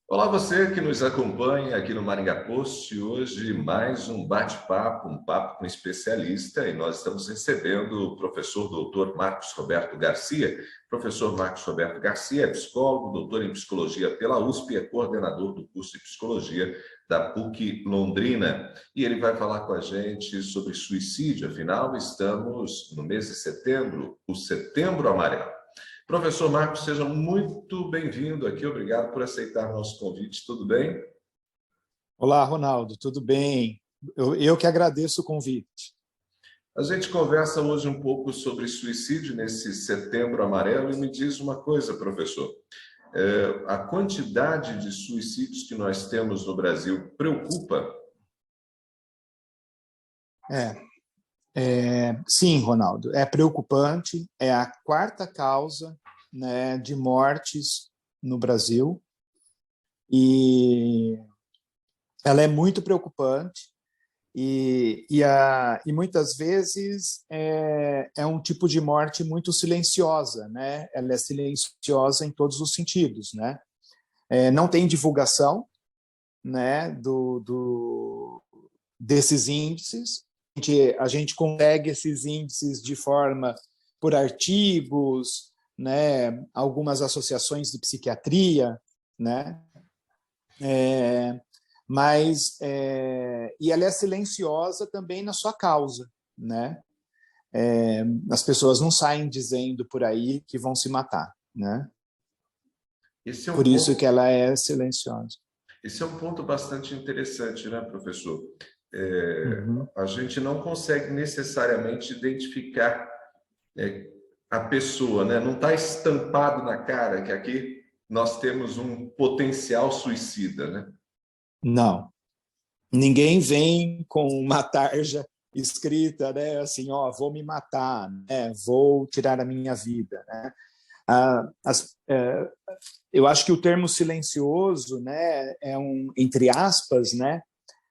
Olá, você que nos acompanha aqui no Maringá Post. Hoje mais um bate-papo, um papo com especialista, e nós estamos recebendo o professor doutor Marcos Roberto Garcia. Professor Marcos Roberto Garcia é psicólogo, doutor em psicologia pela USP e é coordenador do curso de psicologia da PUC Londrina. E ele vai falar com a gente sobre suicídio, afinal estamos no mês de setembro, o Setembro Amarelo. Professor Marcos, seja muito bem-vindo aqui. Obrigado por aceitar nosso convite. Tudo bem? Olá, Ronaldo, tudo bem? Eu que agradeço o convite. A gente conversa hoje um pouco sobre suicídio nesse Setembro Amarelo e me diz uma coisa, professor. A quantidade de suicídios que nós temos no Brasil preocupa? Sim, Ronaldo, é preocupante. É a quarta causa, né, de mortes no Brasil e ela é muito preocupante e muitas vezes é um tipo de morte muito silenciosa, né? Ela é silenciosa em todos os sentidos, né? Não tem divulgação, né, desses índices. A gente consegue esses índices de forma por artigos, né, algumas associações de psiquiatria, né, e ela é silenciosa também na sua causa, né? As pessoas não saem dizendo por aí que vão se matar, né? Esse é um Por isso ponto, que ela é silenciosa. esse é um ponto bastante interessante, né, professor? Uhum. A gente não consegue necessariamente identificar a pessoa, né? Não está estampado na cara que aqui nós temos um potencial suicida, né? Não, ninguém vem com uma tarja escrita, né, assim, ó, vou me matar, né, vou tirar a minha vida, né? Ah, eu acho que o termo silencioso, né, entre aspas, né,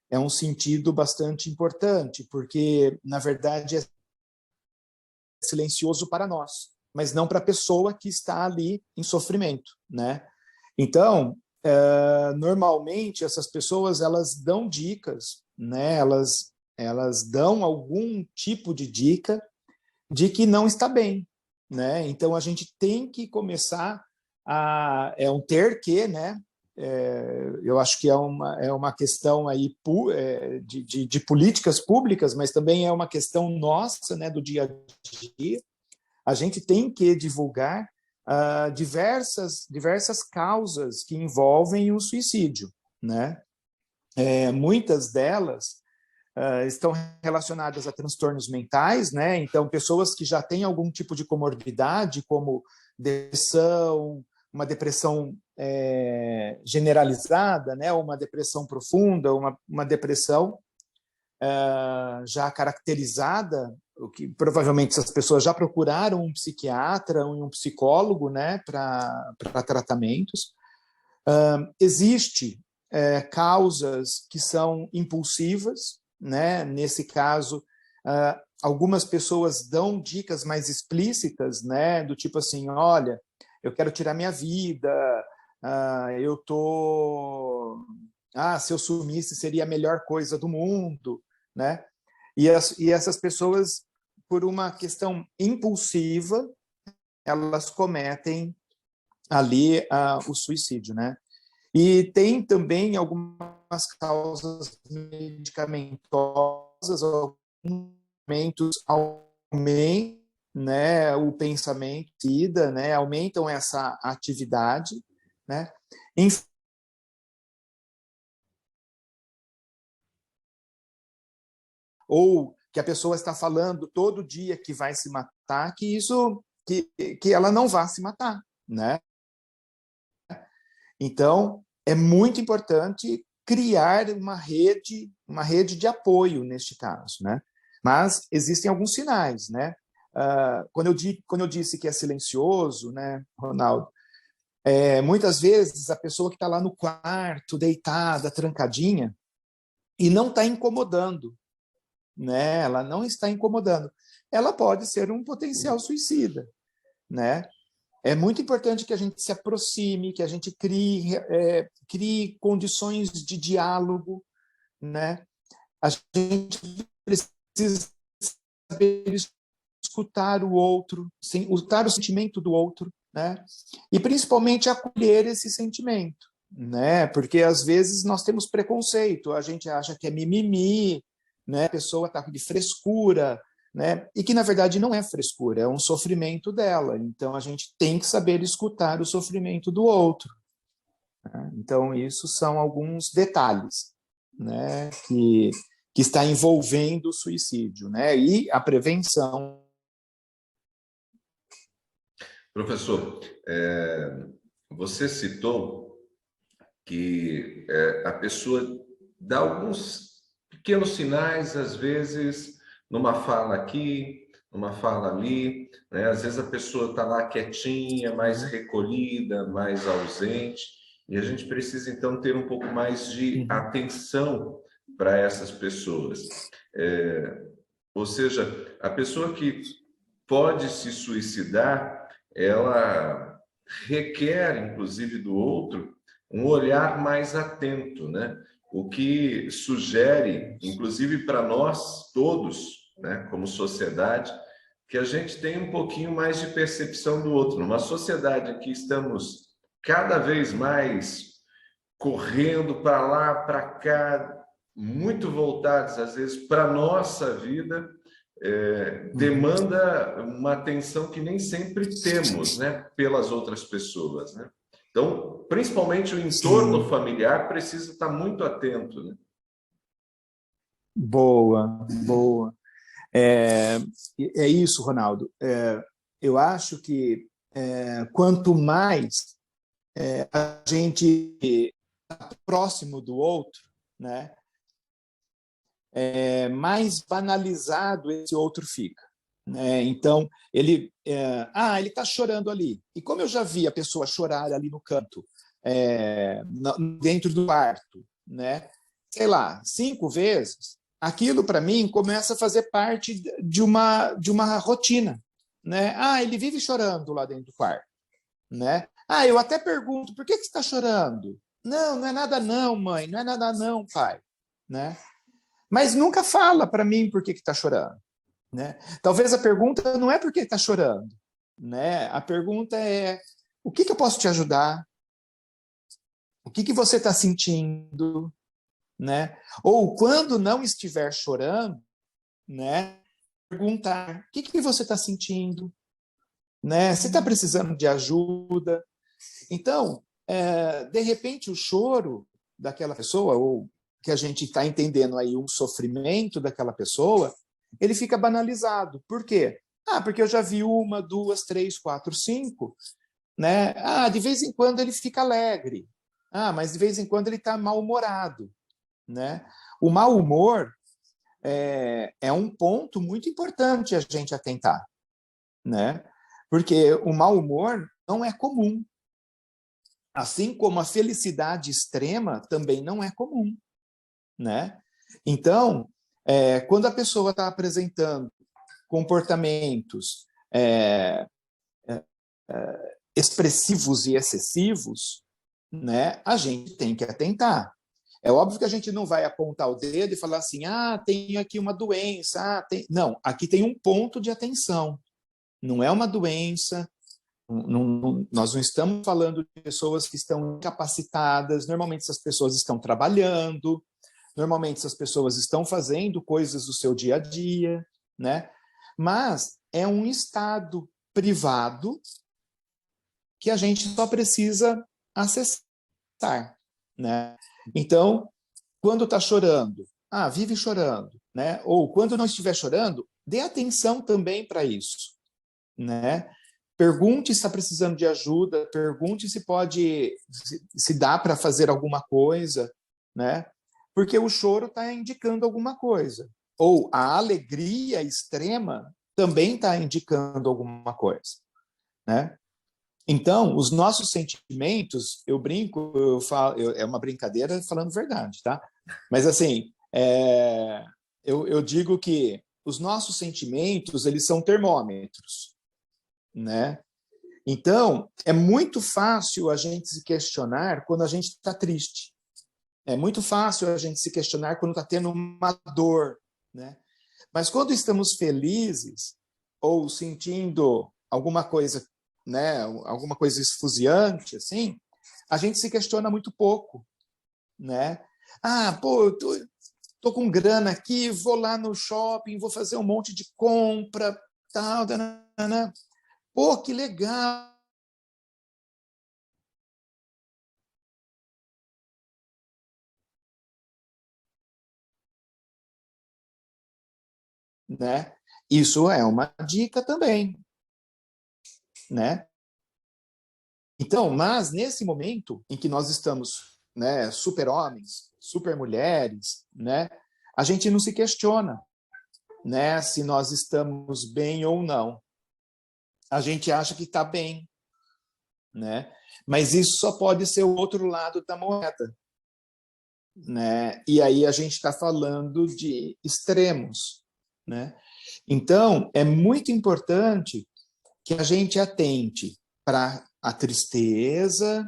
é um sentido bastante importante, porque na verdade é silencioso para nós, mas não para a pessoa que está ali em sofrimento, né? Então, normalmente essas pessoas elas dão dicas, né? Elas dão algum tipo de dica de que não está bem, né? Então a gente tem que começar um ter que, né? Eu acho que é uma questão aí de políticas públicas, mas também é uma questão nossa, né? Do dia a dia. A gente tem que divulgar diversas causas que envolvem o suicídio, né? Muitas delas estão relacionadas a transtornos mentais, né? Então, pessoas que já têm algum tipo de comorbidade, como depressão, uma depressão generalizada, né? Uma depressão profunda, uma depressão já caracterizada, o que provavelmente essas pessoas já procuraram um psiquiatra e um psicólogo, né? Para tratamentos. Existe causas que são impulsivas, né? Nesse caso, algumas pessoas dão dicas mais explícitas, né? Do tipo assim, olha, eu quero tirar minha vida, eu tô, se eu sumisse seria a melhor coisa do mundo, né? E essas pessoas, por uma questão impulsiva, elas cometem ali o suicídio, né? E tem também algumas causas medicamentosas, alguns medicamentos aumentam, né, o pensamento, né, aumentam essa atividade, né? Ou que a pessoa está falando todo dia que vai se matar, que ela não vá se matar, né? Então, é muito importante criar uma rede de apoio neste caso, né? Mas existem alguns sinais, né? Quando eu disse que é silencioso, né, Ronaldo, muitas vezes a pessoa que está lá no quarto, deitada, trancadinha, e não está incomodando, né? Ela não está incomodando. Ela pode ser um potencial suicida, né? É muito importante que a gente se aproxime, que a gente crie condições de diálogo, né? A gente precisa saber escutar o outro, escutar o sentimento do outro, né? E principalmente acolher esse sentimento, né? Porque às vezes nós temos preconceito, a gente acha que é mimimi, né? A pessoa está de frescura, né? E que na verdade não é frescura, é um sofrimento dela. Então a gente tem que saber escutar o sofrimento do outro, né? Então isso são alguns detalhes, né? Que está envolvendo o suicídio, né? E a prevenção. Professor, você citou que a pessoa dá alguns pequenos sinais, às vezes, numa fala aqui, numa fala ali, né? Às vezes a pessoa está lá quietinha, mais recolhida, mais ausente, e a gente precisa, então, ter um pouco mais de atenção para essas pessoas. Ou seja, a pessoa que pode se suicidar, ela requer, inclusive, do outro um olhar mais atento, né? O que sugere, inclusive para nós todos, né, como sociedade, que a gente tenha um pouquinho mais de percepção do outro. Numa sociedade em que estamos cada vez mais correndo para lá, para cá, muito voltados, às vezes, para a nossa vida, demanda uma atenção que nem sempre temos, né, pelas outras pessoas, né? Então, principalmente o entorno Sim. familiar precisa estar muito atento, né? Boa, boa. É isso, Ronaldo. Eu acho que quanto mais a gente está próximo do outro, né, mais banalizado esse outro fica, né? Então, ele está chorando ali. E como eu já vi a pessoa chorar ali no canto, dentro do quarto, né? Sei lá, 5 vezes, aquilo para mim começa a fazer parte de uma rotina, né? Ele vive chorando lá dentro do quarto, né? Eu até pergunto, por que você está chorando? Não, não é nada não, mãe, não é nada não, pai, né? Mas nunca fala para mim por que está chorando, né? Talvez a pergunta não é por que está chorando, né? A pergunta é o que eu posso te ajudar? O que você está sentindo, né? Ou quando não estiver chorando, né? Perguntar o que você está sentindo, né? Você está precisando de ajuda? Então, de repente, o choro daquela pessoa, ou que a gente está entendendo aí um sofrimento daquela pessoa, ele fica banalizado. Por quê? Porque eu já vi 1, 2, 3, 4, 5, né? De vez em quando ele fica alegre. Mas de vez em quando ele está mal-humorado, né? O mau humor é um ponto muito importante a gente atentar, né? Porque o mau humor não é comum. Assim como a felicidade extrema também não é comum, né? Então, quando a pessoa está apresentando comportamentos expressivos e excessivos, né, a gente tem que atentar. É óbvio que a gente não vai apontar o dedo e falar assim, tem aqui uma doença, tem... Não, aqui tem um ponto de atenção. Não é uma doença, nós não estamos falando de pessoas que estão incapacitadas, normalmente essas pessoas estão trabalhando, normalmente essas pessoas estão fazendo coisas do seu dia a dia, né? Mas é um estado privado que a gente só precisa acessar, né? Então, quando está chorando, vive chorando, né? Ou quando não estiver chorando, dê atenção também para isso, né? Pergunte se está precisando de ajuda, pergunte se dá para fazer alguma coisa, né? Porque o choro está indicando alguma coisa. Ou a alegria extrema também está indicando alguma coisa, né? Então, os nossos sentimentos, eu brinco, eu falo, é uma brincadeira falando verdade, tá? Mas assim, eu digo que os nossos sentimentos, eles são termômetros, né? Então, é muito fácil a gente se questionar quando a gente está triste. É muito fácil a gente se questionar quando está tendo uma dor, né? Mas quando estamos felizes ou sentindo alguma coisa, né, alguma coisa esfuziante, assim, a gente se questiona muito pouco, né? Ah, pô, tô com grana aqui, vou lá no shopping, vou fazer um monte de compra, tal, danana. Pô, que legal, né? Isso é uma dica também, né? Então, mas nesse momento em que nós estamos, né, super homens, super mulheres, né, a gente não se questiona, né, se nós estamos bem ou não. A gente acha que está bem, né? Mas isso só pode ser o outro lado da moeda, né? E aí a gente está falando de extremos, né? Então, é muito importante que a gente atente para a tristeza,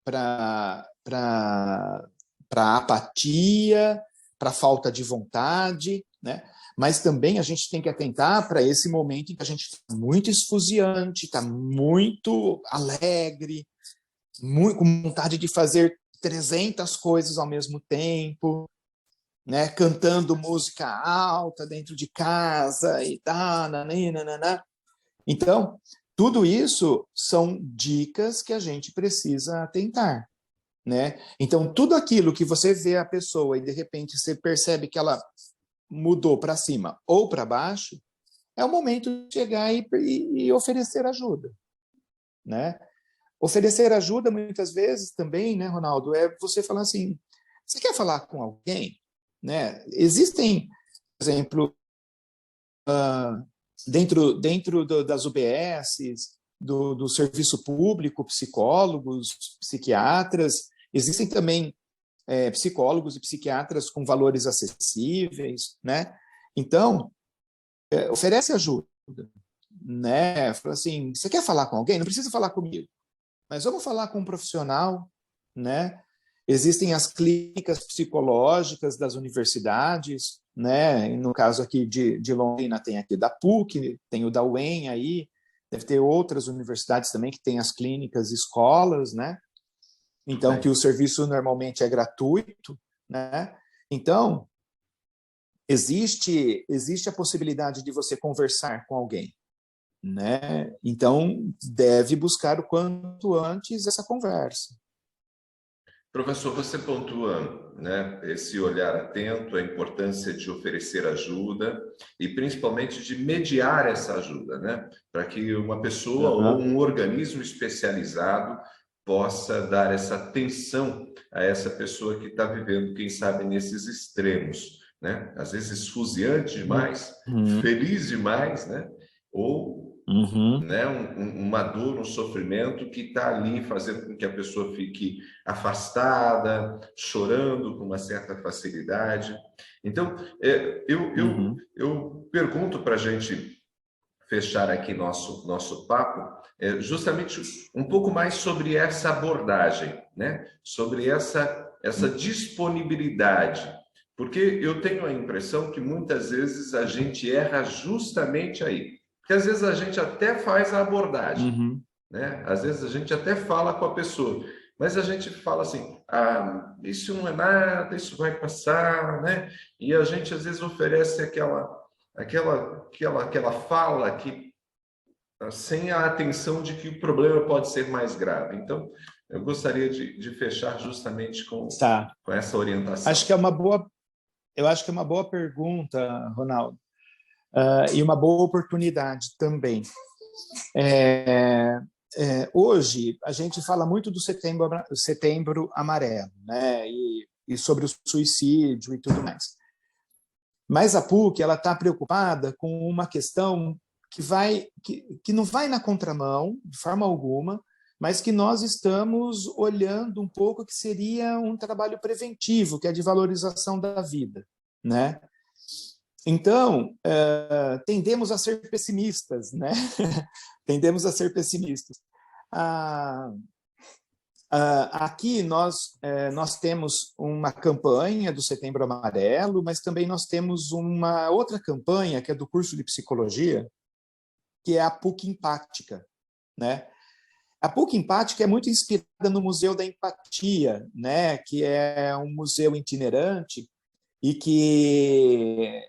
para a apatia, para a falta de vontade, né? Mas também a gente tem que atentar para esse momento em que a gente está muito esfuziante, está muito alegre, muito, com vontade de fazer 300 coisas ao mesmo tempo, né? Cantando música alta dentro de casa e tal, nananana. Então, tudo isso são dicas que a gente precisa atentar, né? Então, tudo aquilo que você vê a pessoa e de repente você percebe que ela mudou para cima ou para baixo, é o momento de chegar e oferecer ajuda, né? Oferecer ajuda muitas vezes também, né, Ronaldo, é você falar assim, você quer falar com alguém, né? Existem, por exemplo, dentro das UBSs, do serviço público, psicólogos, psiquiatras, existem também psicólogos e psiquiatras com valores acessíveis, né? Então, oferece ajuda, né? Fala assim, você quer falar com alguém? Não precisa falar comigo, mas vamos falar com um profissional, né? Existem as clínicas psicológicas das universidades, né? No caso aqui de Londrina tem aqui da PUC, tem o da UEM aí, deve ter outras universidades também que têm as clínicas, escolas, né? Então, que o serviço normalmente é gratuito, né? Então, existe a possibilidade de você conversar com alguém, né? Então, deve buscar o quanto antes essa conversa. Professor, você pontua, né, esse olhar atento, a importância de oferecer ajuda e principalmente de mediar essa ajuda, né, para que uma pessoa ou Uhum. um organismo especializado possa dar essa atenção a essa pessoa que está vivendo, quem sabe, nesses extremos, né, às vezes esfuziante demais, Uhum. feliz demais, né, ou Uhum. né, uma dor, um sofrimento que está ali fazendo com que a pessoa fique afastada, chorando com uma certa facilidade. Então, Uhum. eu pergunto para a gente fechar aqui nosso papo, justamente um pouco mais sobre essa abordagem, né? Sobre essa disponibilidade. Porque eu tenho a impressão que muitas vezes a gente erra justamente aí. Porque às vezes a gente até faz a abordagem, Uhum. né? Às vezes a gente até fala com a pessoa, mas a gente fala assim: ah, isso não é nada, isso vai passar, né? E a gente às vezes oferece aquela fala que sem a atenção de que o problema pode ser mais grave. Então, eu gostaria de fechar justamente Tá. com essa Acho orientação. que é uma boa, eu acho que é uma boa pergunta, Ronaldo, e uma boa oportunidade também. Hoje a gente fala muito do setembro amarelo, né? E sobre o suicídio e tudo mais. Mas a PUC ela está preocupada com uma questão que não vai na contramão de forma alguma, mas que nós estamos olhando um pouco que seria um trabalho preventivo, que é de valorização da vida, né? Então, tendemos a ser pessimistas, né? Tendemos a ser pessimistas. Aqui nós temos uma campanha do Setembro Amarelo, mas também nós temos uma outra campanha, que é do curso de Psicologia, que é a PUC Empática, né? A PUC Empática é muito inspirada no Museu da Empatia, né? Que é um museu itinerante e que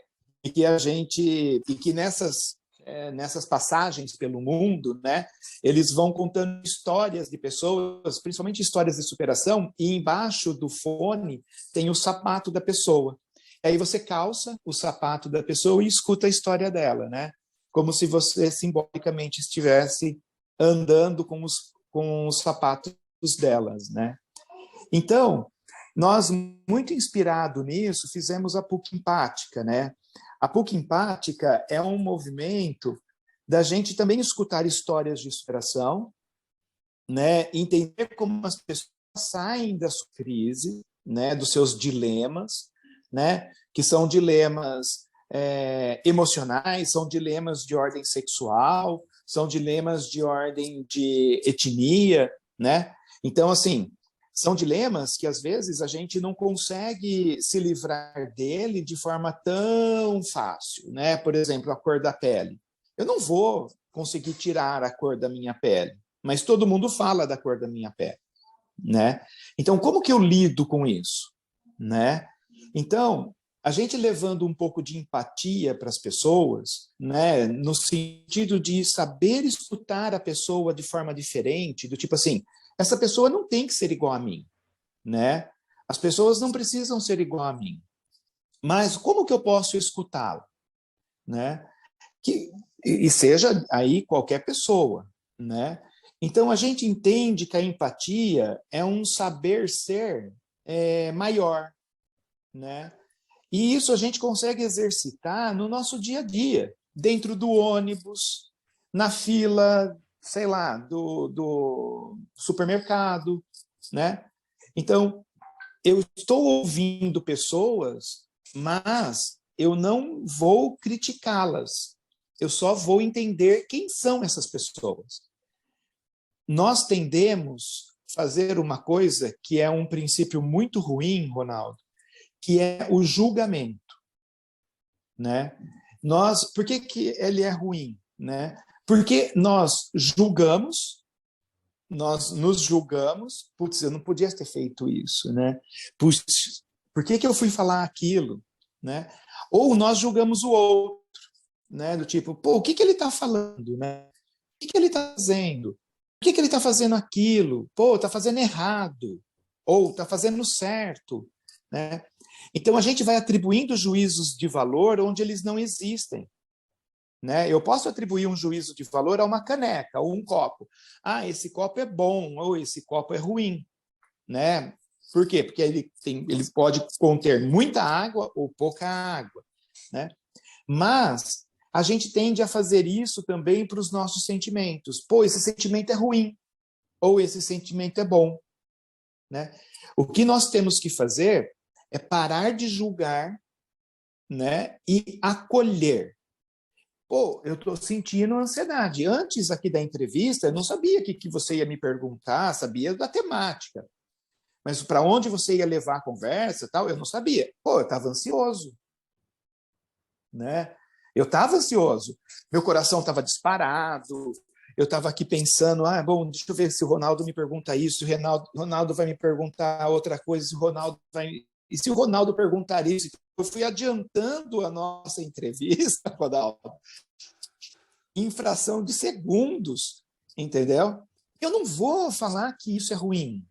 nessas passagens pelo mundo, né, eles vão contando histórias de pessoas, principalmente histórias de superação, e embaixo do fone tem o sapato da pessoa. Aí você calça o sapato da pessoa e escuta a história dela, né? Como se você simbolicamente estivesse andando com os sapatos delas, né? Então, nós, muito inspirado nisso, fizemos a PUC Empática, né? A PUC Empática é um movimento da gente também escutar histórias de superação, né? Entender como as pessoas saem da sua crise, né? Dos seus dilemas, né? Que são dilemas emocionais, são dilemas de ordem sexual, são dilemas de ordem de etnia, né? Então, assim, são dilemas que, às vezes, a gente não consegue se livrar dele de forma tão fácil, né? Por exemplo, a cor da pele. Eu não vou conseguir tirar a cor da minha pele, mas todo mundo fala da cor da minha pele, né? Então, como que eu lido com isso, né? Então, a gente levando um pouco de empatia para as pessoas, né, no sentido de saber escutar a pessoa de forma diferente, do tipo assim, essa pessoa não tem que ser igual a mim, né? As pessoas não precisam ser igual a mim. Mas como que eu posso escutá-la, né? E seja aí qualquer pessoa, né? Então a gente entende que a empatia é um saber ser maior, né? E isso a gente consegue exercitar no nosso dia a dia, dentro do ônibus, na fila, sei lá, do supermercado, né? Então, eu estou ouvindo pessoas, mas eu não vou criticá-las. Eu só vou entender quem são essas pessoas. Nós tendemos a fazer uma coisa que é um princípio muito ruim, Ronaldo, que é o julgamento, né? Por que ele é ruim, né? Porque nós nos julgamos, putz, eu não podia ter feito isso, né? Putz, por que eu fui falar aquilo, né? Ou nós julgamos o outro, né? Do tipo, pô, o que ele está falando, né? O que ele está fazendo? Por que ele está fazendo aquilo? Pô, está fazendo errado. Ou está fazendo certo, né? Então, a gente vai atribuindo juízos de valor onde eles não existem, né? Eu posso atribuir um juízo de valor a uma caneca ou um copo. Ah, esse copo é bom ou esse copo é ruim, né? Por quê? Porque ele pode conter muita água ou pouca água, né? Mas a gente tende a fazer isso também para os nossos sentimentos. Pô, esse sentimento é ruim ou esse sentimento é bom, né? O que nós temos que fazer é parar de julgar, né, e acolher. Pô, eu estou sentindo ansiedade. Antes aqui da entrevista, eu não sabia o que você ia me perguntar, sabia da temática. Mas para onde você ia levar a conversa, tal, eu não sabia. Pô, eu estava ansioso, né? Eu estava ansioso. Meu coração estava disparado. Eu estava aqui pensando, bom, deixa eu ver se o Ronaldo me pergunta isso, se o Ronaldo vai me perguntar outra coisa, se o Ronaldo vai... E se o Ronaldo perguntar isso? Eu fui adiantando a nossa entrevista, Ronaldo, em fração de segundos, entendeu? Eu não vou falar que isso é ruim.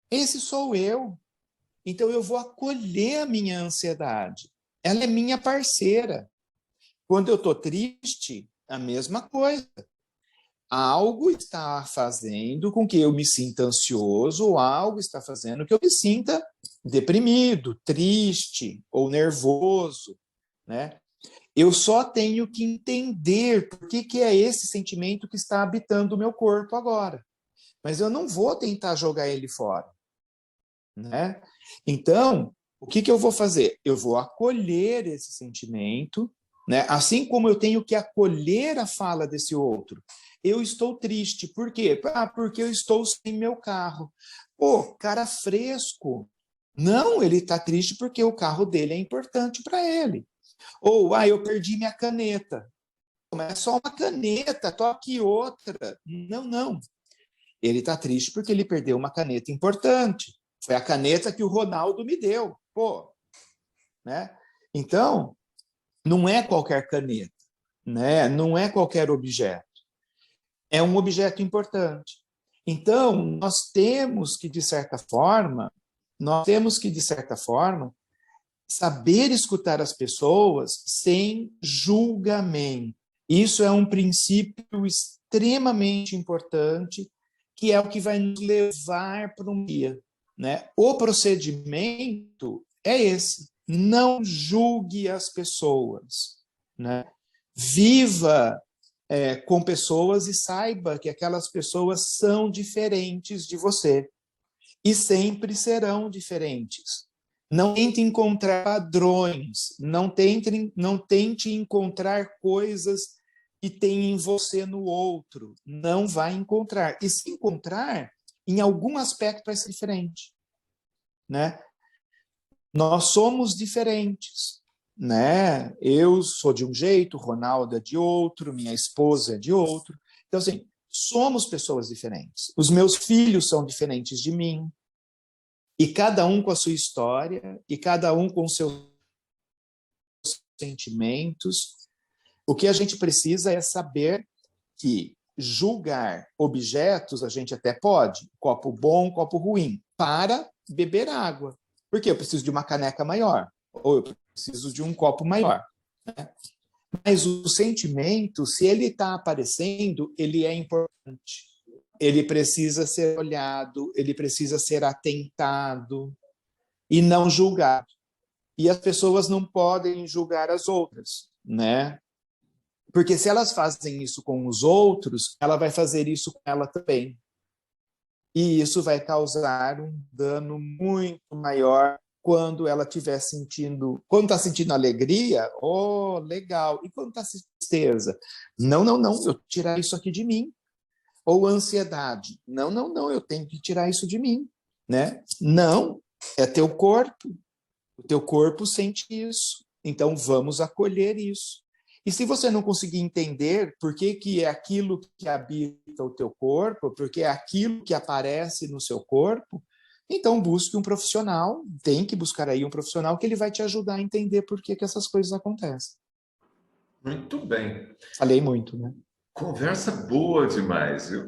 Esse sou eu. Então eu vou acolher a minha ansiedade. Ela é minha parceira. Quando eu estou triste, a mesma coisa. Algo está fazendo com que eu me sinta ansioso, ou algo está fazendo com que eu me sinta deprimido, triste ou nervoso, né? Eu só tenho que entender por que é esse sentimento que está habitando o meu corpo agora. Mas eu não vou tentar jogar ele fora, né? Então, o que eu vou fazer? Eu vou acolher esse sentimento, né? Assim como eu tenho que acolher a fala desse outro. Eu estou triste. Por quê? Porque eu estou sem meu carro. Pô, cara fresco. Não, ele está triste porque o carro dele é importante para ele. Ou, eu perdi minha caneta. Mas é só uma caneta, toque outra. Não, não. Ele está triste porque ele perdeu uma caneta importante. Foi a caneta que o Ronaldo me deu. Pô, né? Então, não é qualquer caneta, né? Não é qualquer objeto. É um objeto importante. Então, nós temos que, de certa forma, saber escutar as pessoas sem julgamento. Isso é um princípio extremamente importante, que é o que vai nos levar para um dia, né? O procedimento é esse: não julgue as pessoas, né? Viva com pessoas e saiba que aquelas pessoas são diferentes de você e sempre serão diferentes. Não tente encontrar padrões, não tente encontrar coisas que tem em você no outro. Não vai encontrar. E se encontrar, em algum aspecto vai ser diferente, né? Nós somos diferentes, né? Eu sou de um jeito, o Ronaldo é de outro, minha esposa é de outro. Então, assim, somos pessoas diferentes. Os meus filhos são diferentes de mim. E cada um com a sua história, e cada um com os seus sentimentos. O que a gente precisa é saber que julgar objetos a gente até pode, copo bom, copo ruim, para beber água. Porque eu preciso de uma caneca maior, ou eu preciso de um copo maior, né? Mas o sentimento, se ele está aparecendo, ele é importante. Ele precisa ser olhado, ele precisa ser atentado e não julgado. E as pessoas não podem julgar as outras, né? Porque se elas fazem isso com os outros, ela vai fazer isso com ela também. E isso vai causar um dano muito maior quando ela estiver sentindo... Quando está sentindo alegria, legal. E quando está tristeza? Não, eu tirar isso aqui de mim. Ou ansiedade. Não, eu tenho que tirar isso de mim, né? Não, é teu corpo. O teu corpo sente isso. Então, vamos acolher isso. E se você não conseguir entender por que é aquilo que habita o teu corpo, porque é aquilo que aparece no seu corpo, então busque um profissional, tem que buscar aí um profissional que ele vai te ajudar a entender por que essas coisas acontecem. Muito bem. Falei muito, né? Conversa boa demais, viu?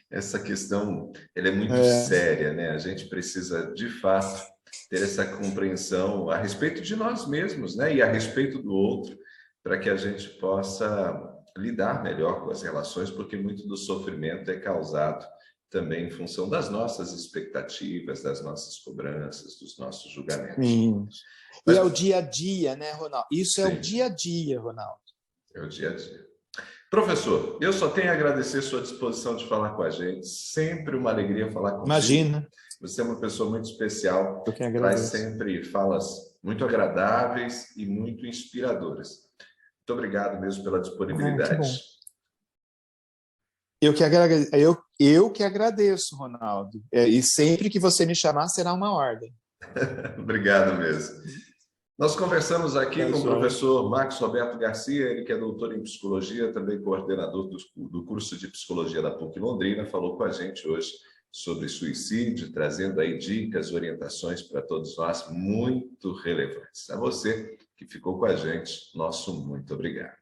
Essa questão, ela é muito séria, né? A gente precisa, de fato, ter essa compreensão a respeito de nós mesmos, né? E a respeito do outro, para que a gente possa lidar melhor com as relações, porque muito do sofrimento é causado também em função das nossas expectativas, das nossas cobranças, dos nossos julgamentos. Sim. Mas, e é o dia a dia, né, Ronaldo? Isso sim, é o dia a dia, Ronaldo. É o dia a dia. Professor, eu só tenho a agradecer sua disposição de falar com a gente. Sempre uma alegria falar contigo. Imagina. Você é uma pessoa muito especial. Eu que Traz agradeço. sempre falas muito agradáveis e muito inspiradoras. Muito obrigado mesmo pela disponibilidade. Que bom. Eu que agradeço, Ronaldo. E sempre que você me chamar, será uma ordem. Obrigado mesmo. Nós conversamos aqui com o professor Marcos Roberto Garcia, ele que é doutor em psicologia, também coordenador do curso de psicologia da PUC Londrina, falou com a gente hoje sobre suicídio, trazendo aí dicas, orientações para todos nós muito relevantes. A você que ficou com a gente, nosso muito obrigado.